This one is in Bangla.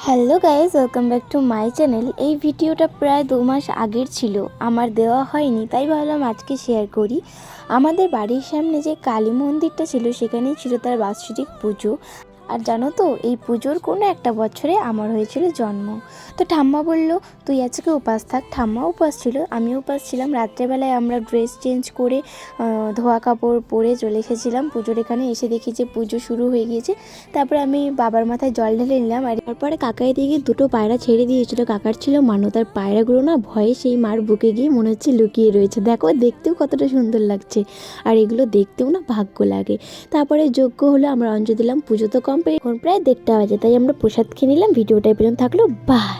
Hello guys, welcome back to my channel. এই ভিডিওটা প্রায় 2 মাস আগের ছিল, আমার দেওয়া হয়নি, তাই ভাবলাম আজকে শেয়ার করি। আমাদের বাড়ির সামনে যে কালী মন্দিরটা ছিল সেখানেই ছিল তার বাৎসরিক পুজো। আর জানো তো, এই পুজোর কোনো একটা বছরে আমার হয়েছিল জন্ম। তো ঠাম্মা বলল তুই আজকে উপাস থাক। ঠাম্মা উপাস ছিল, আমিও উপাস ছিলাম। রাত্রেবেলায় আমরা ড্রেস চেঞ্জ করে ধোয়া কাপড় পরে চলে এসেছিলাম পুজোর এখানে। এসে দেখি যে পুজো শুরু হয়ে গিয়েছে। তারপরে আমি বাবার মাথায় জল ঢেলে নিলাম। আর তারপরে কাকাই দিকে দুটো পায়রা ছেড়ে দিয়েছিল। কাকার ছিল মানত, আর পায়রাগুলো না ভয়ে সেই মার বুকে গিয়ে মনে হচ্ছে লুকিয়ে রয়েছে। দেখো দেখতেও কতটা সুন্দর লাগছে, আর এগুলো দেখতেও না ভাগ্য লাগে। তারপরে যজ্ঞ হলো, আমরা অঞ্জলি দিলাম। পুজো তো কমপ্লিট, এখন প্রায় 1:30 বাজে, তাই আমরা প্রসাদ খেয়ে নিলাম। ভিডিওটা এই পর্যন্ত থাকলো, বাই।